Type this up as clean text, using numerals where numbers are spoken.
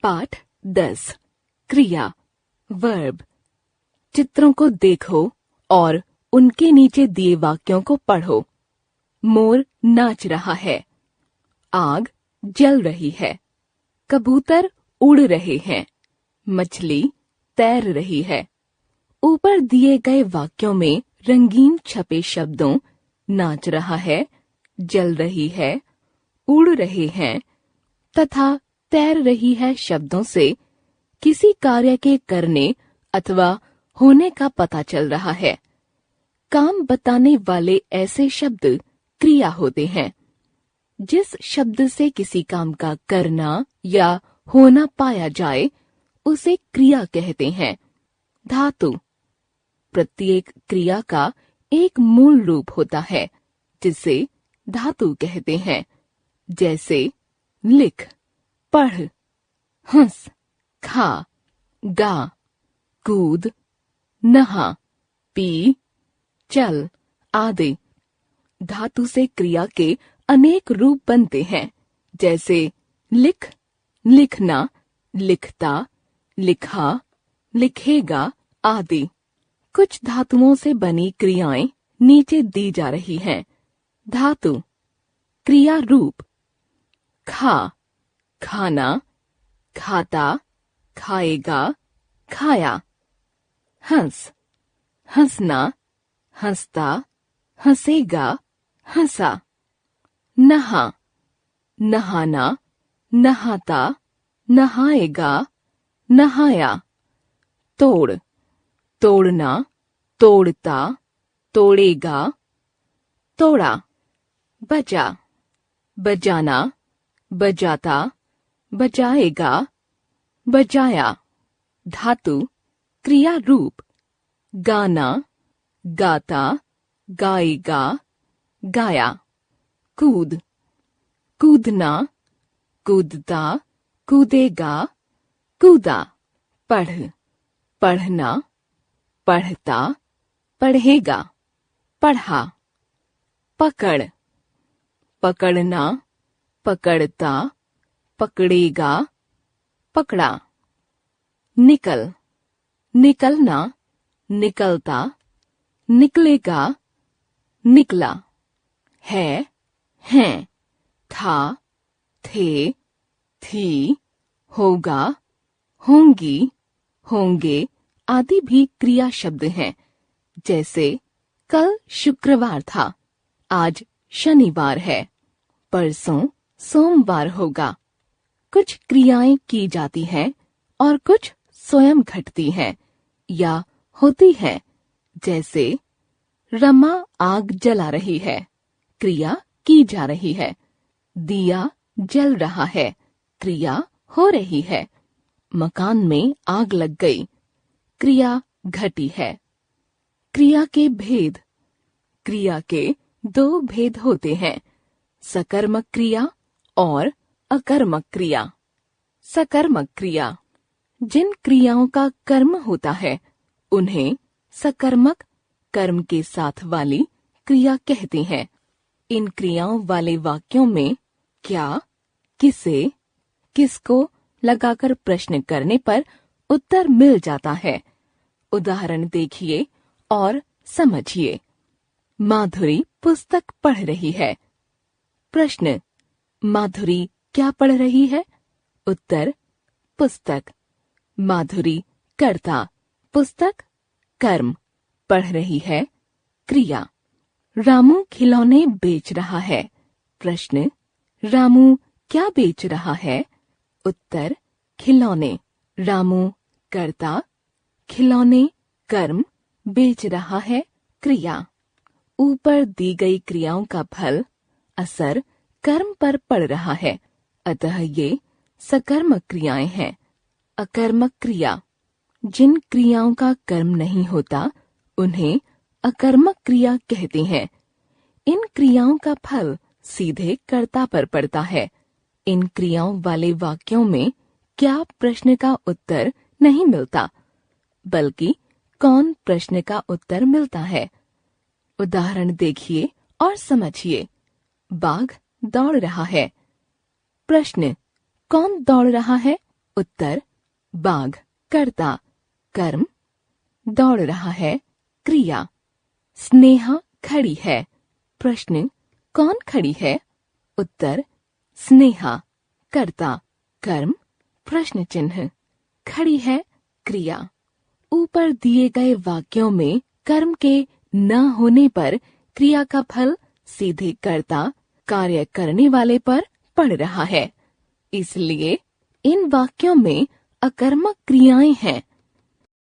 पाठ 10 क्रिया वर्ब। चित्रों को देखो और उनके नीचे दिए वाक्यों को पढ़ो। मोर नाच रहा है। आग जल रही है। कबूतर उड़ रहे हैं। मछली तैर रही है। ऊपर दिए गए वाक्यों में रंगीन छपे शब्दों नाच रहा है, जल रही है, उड़ रहे हैं तथा तैर रही है शब्दों से किसी कार्य के करने अथवा होने का पता चल रहा है। काम बताने वाले ऐसे शब्द क्रिया होते हैं। जिस शब्द से किसी काम का करना या होना पाया जाए उसे क्रिया कहते हैं। धातु प्रत्येक क्रिया का एक मूल रूप होता है जिसे धातु कहते हैं। जैसे लिख, पढ़, हंस, खा, गा, कूद, नहा, पी, चल आदि। धातु से क्रिया के अनेक रूप बनते हैं। जैसे लिख, लिखना, लिखता, लिखा, लिखेगा आदि। कुछ धातुओं से बनी क्रियाएं नीचे दी जा रही हैं। धातु क्रिया रूप खा, खाना, खाता, खाएगा, खाया। हंस, हंसना, हंसता, हंसेगा, हंसा। नहा, नहाना, नहाता, नहाएगा, नहाया। तोड़, तोड़ना, तोड़ता, तोड़ेगा, तोड़ा। बजा, बजाना, बजाता, बजाएगा, बजाया। धातु क्रिया रूप गाना, गाता, गाएगा, गाया। कूद, कूदना, कूदता, कूदेगा, कूदा। पढ़, पढ़ना, पढ़ता, पढ़ेगा, पढ़ा। पकड़, पकड़ना, पकड़ता, पकड़ेगा, पकड़ा। निकल, निकलना, निकलता, निकलेगा, निकला। है, हैं, था, थे, थी, होगा, होंगी, होंगे आदि भी क्रिया शब्द हैं। जैसे कल शुक्रवार था, आज शनिवार है, परसों सोमवार होगा। कुछ क्रियाएं की जाती हैं और कुछ स्वयं घटती हैं या होती हैं। जैसे रमा आग जला रही है, क्रिया की जा रही है। दिया जल रहा है, क्रिया हो रही है। मकान में आग लग गई, क्रिया घटी है। क्रिया के भेद। क्रिया के दो भेद होते हैं, सकर्मक क्रिया और अकर्मक क्रिया। सकर्मक क्रिया जिन क्रियाओं का कर्म होता है उन्हें सकर्मक कर्म के साथ वाली क्रिया कहते हैं। इन क्रियाओं वाले वाक्यों में क्या, किसे, किसको लगाकर प्रश्न करने पर उत्तर मिल जाता है। उदाहरण देखिए और समझिए। माधुरी पुस्तक पढ़ रही है। प्रश्न, माधुरी क्या पढ़ रही है? उत्तर, पुस्तक। माधुरी कर्ता, पुस्तक कर्म, पढ़ रही है क्रिया। रामू खिलौने बेच रहा है। प्रश्न, रामू क्या बेच रहा है? उत्तर, खिलौने। रामू कर्ता, खिलौने कर्म, बेच रहा है क्रिया। ऊपर दी गई क्रियाओं का फल, असर कर्म पर पड़ रहा है, अतः ये सकर्मक क्रियाएं हैं। अकर्मक क्रिया जिन क्रियाओं का कर्म नहीं होता उन्हें अकर्मक क्रिया कहते हैं। इन क्रियाओं का फल सीधे कर्ता पर पड़ता है। इन क्रियाओं वाले वाक्यों में क्या प्रश्न का उत्तर नहीं मिलता, बल्कि कौन प्रश्न का उत्तर मिलता है। उदाहरण देखिए और समझिए। बाघ दौड़ रहा है। प्रश्न, कौन दौड़ रहा है? उत्तर बाघ। कर्ता कर्म, दौड़ रहा है। क्रिया स्नेहा खड़ी है। प्रश्न कौन खड़ी है? उत्तर स्नेहा। कर्ता कर्म, प्रश्न चिन्ह, खड़ी है क्रिया। ऊपर दिए गए वाक्यों में कर्म के न होने पर क्रिया का फल सीधे कर्ता कार्य करने वाले पर पड़ रहा है। इसलिए इन वाक्यों में अकर्मक क्रियाएं हैं